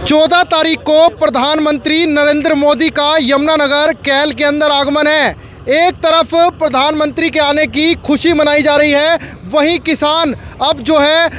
14 तारीख को प्रधानमंत्री नरेंद्र मोदी का यमुनानगर कैल के अंदर आगमन है। एक तरफ प्रधानमंत्री के आने की खुशी मनाई जा रही है, वहीं किसान अब जो है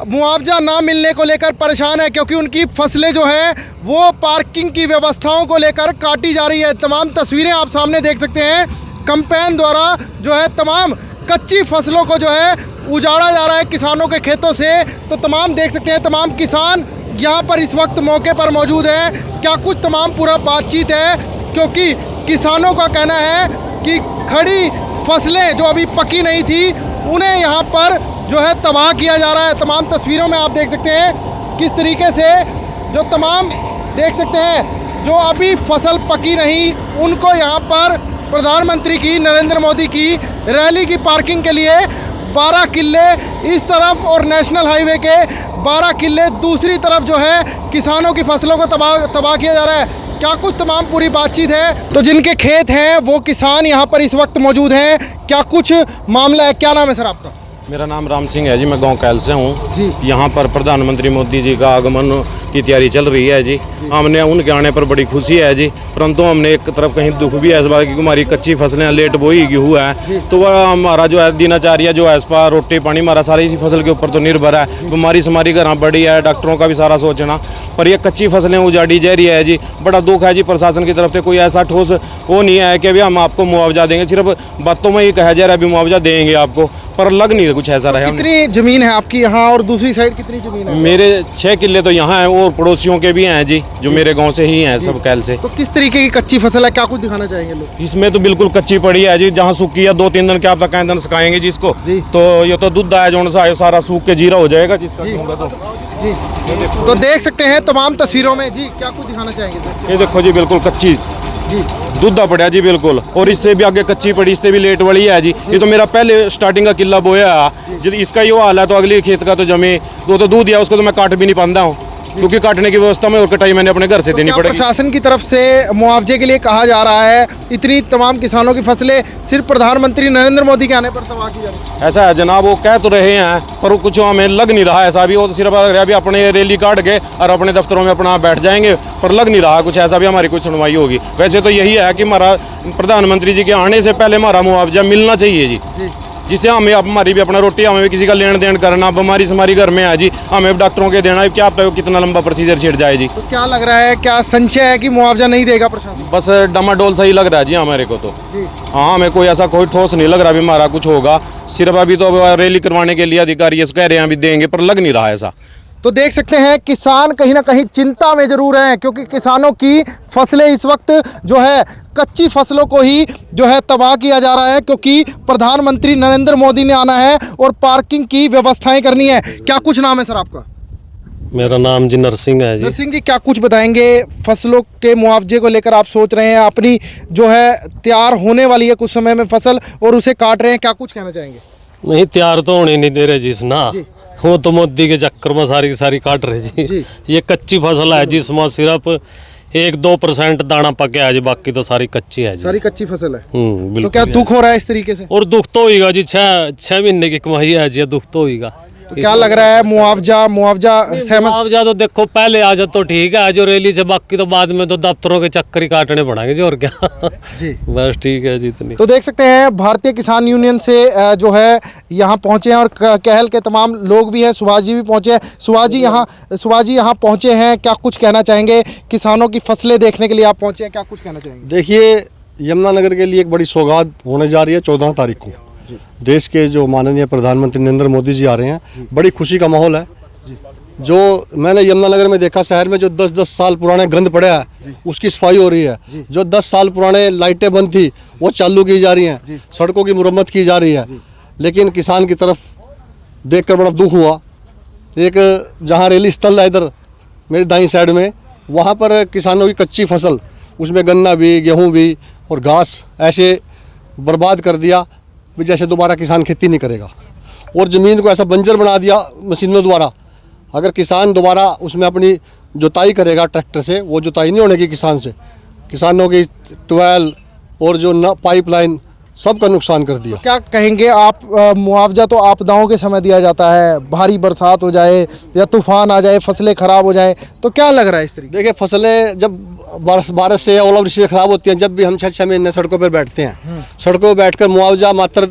मुआवजा ना मिलने को लेकर परेशान है, क्योंकि उनकी फसलें जो है वो पार्किंग की व्यवस्थाओं को लेकर काटी जा रही है। तमाम तस्वीरें आप सामने देख सकते हैं। कंपेन द्वारा जो है तमाम कच्ची फसलों को जो है उजाड़ा जा रहा है किसानों के खेतों से। तो तमाम देख सकते हैं, तमाम किसान यहाँ पर इस वक्त मौके पर मौजूद है। क्या कुछ तमाम पूरा बातचीत है, क्योंकि किसानों का कहना है कि खड़ी फसलें जो अभी पकी नहीं थी उन्हें यहाँ पर जो है तबाह किया जा रहा है। तमाम तस्वीरों में आप देख सकते हैं किस तरीके से जो तमाम देख सकते हैं जो अभी फसल पकी नहीं उनको यहाँ पर प्रधानमंत्री की नरेंद्र मोदी की रैली की पार्किंग के लिए 12 किल्ले इस तरफ और नेशनल हाईवे के 12 किल्ले दूसरी तरफ जो है किसानों की फसलों को तबाह किया जा रहा है। क्या कुछ तमाम पूरी बातचीत है। तो जिनके खेत हैं वो किसान यहाँ पर इस वक्त मौजूद हैं। क्या कुछ मामला है, क्या नाम है सर आपका? मेरा नाम राम सिंह है जी, मैं गांव कैल से हूँ। यहाँ पर प्रधानमंत्री मोदी जी का आगमन की तैयारी चल रही है जी। हमने उनके आने पर बड़ी खुशी है जी, परंतु हमने एक तरफ कहीं दुख भी है इस बात की हमारी कच्ची फसलें लेट बोई हुआ है, तो वह हमारा जो है दिनचर्या जो है इस पर रोटी पानी हमारा सारी इसी फसल के ऊपर तो निर्भर है। बीमारी समारी घर बड़ी है, डॉक्टरों का भी सारा सोचना, पर ये कच्ची फसलें उजाड़ी जा रही है जी। बड़ा दुख है जी। प्रशासन की तरफ से कोई ऐसा ठोस वो नहीं है कि अभी हम आपको मुआवजा देंगे, सिर्फ बातों में ही कहा जा रहा है अभी मुआवजा देंगे आपको, पर लग नहीं कुछ ऐसा रहा। कितनी जमीन है आपकी यहाँ और दूसरी साइड कितनी जमीन है? मेरे 6 किल्ले तो यहाँ हैं और पड़ोसियों के भी हैं जी, जो मेरे गांव से ही हैं सब कैल से। तो किस तरीके की कच्ची फसल है, क्या कुछ दिखाना चाहेंगे लोग? इसमें तो बिल्कुल कच्ची पड़ी है जी, जहाँ सूखी है 2-3 दिन क्या कहीं दिन सुखाएंगे जी इसको, तो ये तो दूध है जो सारा सूख के जीरा हो जाएगा जिसका जी। तो देख सकते हैं तमाम तस्वीरों में जी। क्या कुछ दिखाना चाहेंगे? ये देखो जी, बिल्कुल कच्ची जी दूधा पड़ा जी बिल्कुल, और इससे भी आगे कच्ची पड़ी, इससे भी लेट वाली है जी। ये तो मेरा पहले स्टार्टिंग का किला बोया है, जब इसका ये हाल है तो अगले खेत का तो जमे वो तो दूध है, उसको तो मैं काट भी नहीं पाता हूँ, क्योंकि काटने की व्यवस्था में और कटाई मैंने अपने घर से देनी पड़ेगी। प्रशासन की तरफ से मुआवजे के लिए कहा जा रहा है, इतनी तमाम किसानों की फसलें सिर्फ प्रधानमंत्री नरेंद्र मोदी के आने पर तबाह की जा रही है। ऐसा है जनाब, वो कह तो रहे हैं पर कुछ हमें लग नहीं रहा ऐसा भी। वो तो सिर्फ लग रहा है अभी अपने रैली काट के और अपने दफ्तरों में अपना बैठ जाएंगे, पर लग नहीं रहा कुछ ऐसा भी हमारी कुछ सुनवाई होगी। वैसे तो यही है कि हमारा प्रधानमंत्री जी के आने से पहले हमारा मुआवजा मिलना चाहिए जी, जिससे हमें हमारी भी अपना रोटी, हमें भी किसी का लेन देन करना, बीमारी हमारी घर में है जी, हमें डॉक्टरों के देना, क्या पता कितना लंबा प्रोसीजर छिड़ जाए जी। तो क्या लग रहा है, क्या संशय है कि मुआवजा नहीं देगा प्रशासन? बस डमाडोल सही लग रहा है जी हमारे को तो। हाँ, हमें कोई ऐसा कोई ठोस नहीं लग रहा अभी हमारा कुछ होगा। सिर्फ अभी तो रैली करवाने के लिए अधिकारी कह रहे हैं अभी देंगे, पर लग नहीं रहा ऐसा। तो देख सकते हैं किसान कहीं ना कहीं चिंता में जरूर हैं, क्योंकि किसानों की फसलें इस वक्त जो है कच्ची फसलों को ही जो है तबाह किया जा रहा है, क्योंकि प्रधानमंत्री नरेंद्र मोदी ने आना है और पार्किंग की व्यवस्थाएं करनी है। क्या कुछ नाम है सर आपका? मेरा नाम जी नरसिंह है जी। नरसिंह जी, क्या कुछ बताएंगे फसलों के मुआवजे को लेकर? आप सोच रहे हैं अपनी जो है तैयार होने वाली है कुछ समय में फसल और उसे काट रहे हैं, क्या कुछ कहना चाहेंगे? नहीं, तैयार तो होने नहीं दे रहे जी ना, वो तो मोदी के चक्कर में सारी की सारी काट रहे जी। ये कच्ची फसल है जिसमें सिर्फ 1-2% दाना पका है जी, बाकी तो सारी कच्ची है जी, सारी कच्ची फसल है। बिल्कुल। तो क्या दुख हो रहा है इस तरीके से? और दुख तो होगा जी, 6 महीने की कमाई है जी, दुख तो होगा। तो क्या लग रहा है मुआवजा तो देखो पहले आ जाए तो ठीक है जो रैली से, बाकी तो बाद में तो दफ्तरों के चक्कर ही काटने पड़ेंगे जी, और क्या जी। बस ठीक है जी इतनी। तो देख सकते हैं भारतीय किसान यूनियन से जो है यहाँ पहुँचे हैं और कहल के तमाम लोग भी हैं। सुभाष जी भी पहुँचे हैं। सुभाष जी यहाँ पहुँचे हैं, क्या कुछ कहना चाहेंगे? किसानों की फसलें देखने के लिए आप पहुँचे हैं, क्या कुछ कहना चाहेंगे? देखिए, यमुनानगर के लिए एक बड़ी सौगात होने जा रही है 14 तारीख को। देश के जो माननीय प्रधानमंत्री नरेंद्र मोदी जी आ रहे हैं, बड़ी खुशी का माहौल है। जो मैंने यमुनानगर में देखा, शहर में जो 10-10 साल पुराने गंद पड़ा है उसकी सफाई हो रही है। जो 10 साल पुराने लाइटें बंद थी वो चालू की जा रही हैं, सड़कों की मुरम्मत की जा रही है। लेकिन किसान की तरफ देखकर बड़ा दुख हुआ। एक जहाँ रैली स्थल है इधर मेरी दाईं साइड में, वहाँ पर किसानों की कच्ची फसल, उसमें गन्ना भी, गेहूँ भी और घास ऐसे बर्बाद कर दिया जैसे दोबारा किसान खेती नहीं करेगा, और ज़मीन को ऐसा बंजर बना दिया मशीनों द्वारा। अगर किसान दोबारा उसमें अपनी जुताई करेगा ट्रैक्टर से, वो जुताई नहीं होने की किसान से। किसानों की ट्वेल और जो पाइपलाइन सबका नुकसान कर दिया। क्या कहेंगे आप? मुआवजा तो आपदाओं के समय दिया जाता है, भारी बरसात हो जाए या तूफान आ जाए, फसलें खराब हो जाए, तो क्या लग रहा है इस तरीके? देखिए, फसलें जब बारिश से ओलावृष्टि से खराब होती हैं, जब भी हम 6-6 महीने सड़कों पर बैठते हैं, सड़कों पर बैठकर मुआवजा मात्र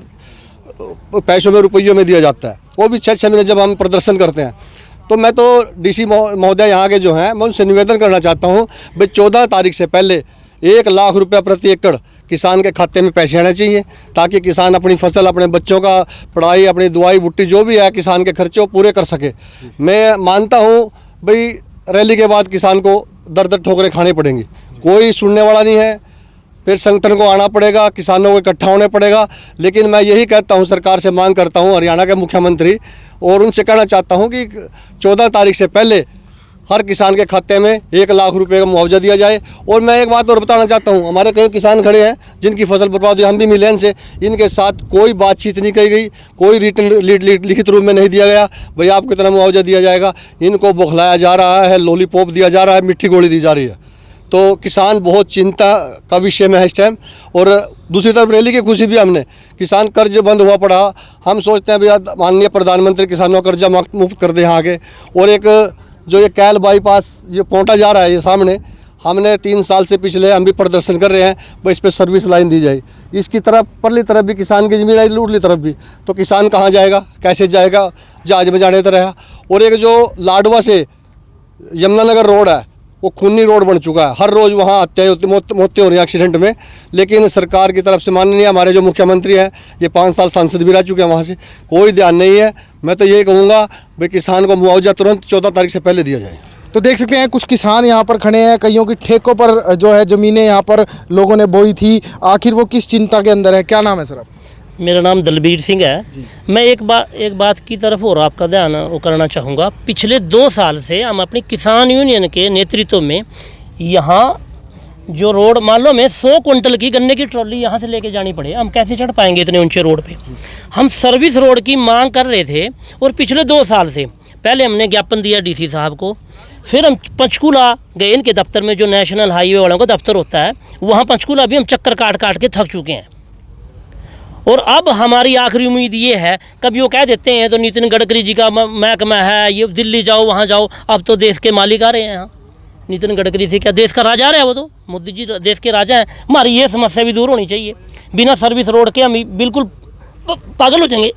पैसों में, रुपयों में दिया जाता है, वो भी 6-6 महीने जब हम प्रदर्शन करते हैं। तो मैं तो डीसी महोदय यहाँ के जो हैं, मैं उनसे निवेदन करना चाहता हूँ भाई 14 तारीख से पहले 1 लाख रुपया प्रति एकड़ किसान के खाते में पैसे आने चाहिए, ताकि किसान अपनी फसल, अपने बच्चों का पढ़ाई, अपनी दवाई बुट्टी जो भी है किसान के खर्चे वो पूरे कर सके। मैं मानता हूँ भाई रैली के बाद किसान को दर ठोकरें खानी पड़ेंगी, कोई सुनने वाला नहीं है, फिर संगठन को आना पड़ेगा, किसानों को इकट्ठा होने पड़ेगा। लेकिन मैं यही कहता हूँ, सरकार से मांग करता हूँ, हरियाणा के मुख्यमंत्री, और उनसे कहना चाहता हूँ कि 14 तारीख से पहले हर किसान के खाते में 1 लाख रुपए का मुआवजा दिया जाए। और मैं एक बात और बताना चाहता हूँ, हमारे कई किसान खड़े हैं जिनकी फसल बर्बाद हुई, हम भी मिले इनसे, इनके साथ कोई बातचीत नहीं की गई, कोई रिटर्न लिखित रूप में नहीं दिया गया भाई आपको इतना मुआवजा दिया जाएगा। इनको बौखलाया जा रहा है, लॉलीपॉप दिया जा रहा है, मिट्टी गोली दी जा रही है। तो किसान बहुत चिंता का विषय में है इस टाइम। और दूसरी तरफ रैली की खुशी भी हमने, किसान कर्ज बंद हुआ पड़ा, हम सोचते हैं भैया माननीय प्रधानमंत्री किसानों का कर्जा मुक्त कर दे यहाँ के। और एक जो ये कैल बाईपास ये पहुँचा जा रहा है, ये सामने, हमने 3 साल से पिछले हम भी प्रदर्शन कर रहे हैं भाई इस पर सर्विस लाइन दी जाए। इसकी तरफ परली तरफ भी किसान की जमीन आई, उरली तरफ भी, तो किसान कहाँ जाएगा, कैसे जाएगा, जहाज में जाने तरह। और एक जो लाडवा से यमुनानगर रोड है, वो खूनी रोड बन चुका है, हर रोज़ वहाँ हत्याएं होती, मौतें हो रही हैं एक्सीडेंट में। लेकिन सरकार की तरफ से माननीय हमारे जो मुख्यमंत्री हैं, ये 5 साल सांसद भी रह चुके हैं, वहाँ से कोई ध्यान नहीं है। मैं तो यही कहूँगा भाई किसान को मुआवजा तुरंत 14 तारीख से पहले दिया जाए। तो देख सकते हैं कुछ किसान यहाँ पर खड़े हैं, कईयों की ठेकों पर जो है ज़मीनें यहाँ पर लोगों ने बोई थी, आखिर वो किस चिंता के अंदर है? क्या नाम है सर आप? मेरा नाम दलबीर सिंह है। मैं एक बात की तरफ और आपका ध्यान वो करना चाहूँगा। पिछले 2 साल से हम अपनी किसान यूनियन के नेतृत्व में यहाँ जो रोड, मान लो हमें 100 क्विंटल की गन्ने की ट्रॉली यहाँ से लेके जानी पड़े, हम कैसे चढ़ पाएंगे इतने ऊंचे रोड पे? हम सर्विस रोड की मांग कर रहे थे। और पिछले 2 साल से पहले हमने ज्ञापन दिया डीसी साहब को, फिर हम पंचकूला गए इनके दफ्तर में, जो नेशनल हाईवे वालों का दफ्तर होता है, वहाँ पंचकूला भी हम चक्कर काट के थक चुके हैं। और अब हमारी आखिरी उम्मीद ये है, कभी वो कह देते हैं तो नितिन गडकरी जी का महकमा है, ये दिल्ली जाओ वहाँ जाओ, अब तो देश के मालिक आ रहे हैं यहाँ। नितिन गडकरी से क्या देश का राजा आ रहा है? वो तो मोदी जी देश के राजा हैं। हमारी ये समस्या भी दूर होनी चाहिए। बिना सर्विस रोड के हम बिल्कुल पागल हो जाएंगे।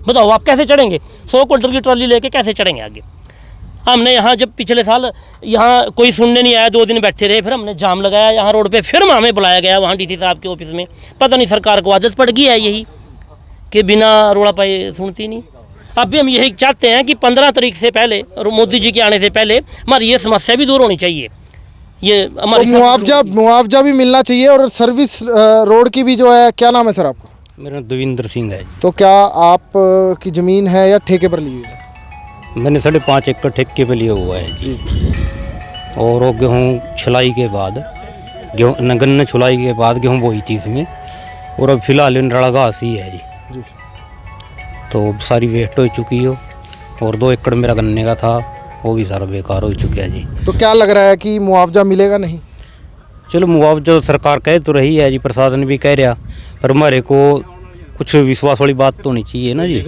बताओ आप कैसे चढ़ेंगे? 100 क्विंटल की ट्रॉली लेके कैसे चढ़ेंगे आगे? हमने यहाँ जब पिछले साल यहाँ कोई सुनने नहीं आया, 2 दिन बैठे रहे, फिर हमने जाम लगाया यहाँ रोड पे, फिर हमें बुलाया गया वहाँ डीसी साहब के ऑफिस में। पता नहीं सरकार को आदत पड़ गई है यही कि बिना रोड़ा पाए सुनती नहीं। अब भी हम यही चाहते हैं कि 15 तारीख से पहले और मोदी जी के आने से पहले हमारी ये समस्या भी दूर होनी चाहिए। ये हमारी मुआवजा भी मिलना चाहिए और सर्विस रोड की भी जो है। क्या नाम है सर आपका? मेरा देवेंद्र सिंह है। तो क्या आप की ज़मीन है या ठेके पर ली हुई है? मैंने 5.5 एकड़ ठेके पे लिया हुआ है जी। और वो गेहूँ छुलाई के बाद, गन्ने छुलाई के बाद गेहूँ बोई थी इसमें, और अब फिलहाल नड़ा घास ही है जी। तो सारी वेस्ट हो चुकी हो, और 2 एकड़ मेरा गन्ने का था, वो भी सारा बेकार हो चुका है जी। तो क्या लग रहा है कि मुआवजा मिलेगा नहीं? चलो मुआवजा सरकार कह तो रही है जी, प्रशासन भी कह रहा, पर हमारे को कुछ विश्वास वाली बात तो होनी चाहिए ना जी।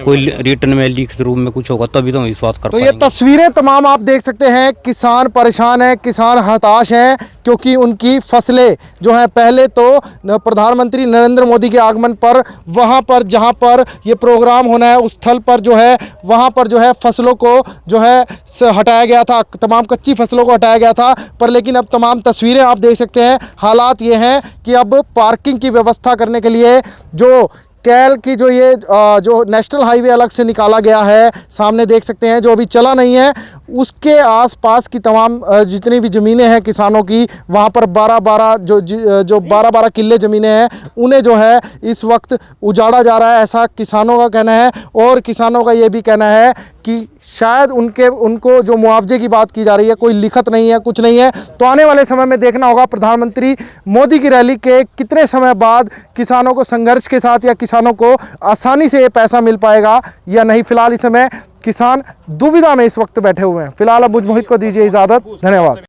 कोई रिटर्न में लिखित रूप में कुछ होगा तभी तो हम विश्वास कर पाएंगे। तो ये तस्वीरें तमाम आप देख सकते हैं, किसान परेशान है, किसान हताश हैं, क्योंकि उनकी फसलें जो हैं, पहले तो प्रधानमंत्री नरेंद्र मोदी के आगमन पर वहाँ पर जहाँ पर ये प्रोग्राम होना है उस स्थल पर जो है, वहाँ पर जो है फसलों को जो है हटाया गया था, तमाम कच्ची फसलों को हटाया गया था। पर लेकिन अब तमाम तस्वीरें आप देख सकते हैं, हालात ये हैं कि अब पार्किंग की व्यवस्था करने के लिए जो कैल की जो ये जो नेशनल हाईवे अलग से निकाला गया है, सामने देख सकते हैं, जो अभी चला नहीं है, उसके आसपास की तमाम जितनी भी ज़मीनें हैं किसानों की, वहाँ पर 12-12 जो 12-12 किल्ले ज़मीनें हैं, उन्हें जो है इस वक्त उजाड़ा जा रहा है, ऐसा किसानों का कहना है। और किसानों का ये भी कहना है कि शायद उनको जो मुआवजे की बात की जा रही है, कोई लिखत नहीं है, कुछ नहीं है। तो आने वाले समय में देखना होगा प्रधानमंत्री मोदी की रैली के कितने समय बाद किसानों को संघर्ष के साथ या किसानों को आसानी से ये पैसा मिल पाएगा या नहीं। फिलहाल इस समय किसान दुविधा में इस वक्त बैठे हुए हैं। फिलहाल अब मुझ मोहित को दीजिए इजाज़त। धन्यवाद।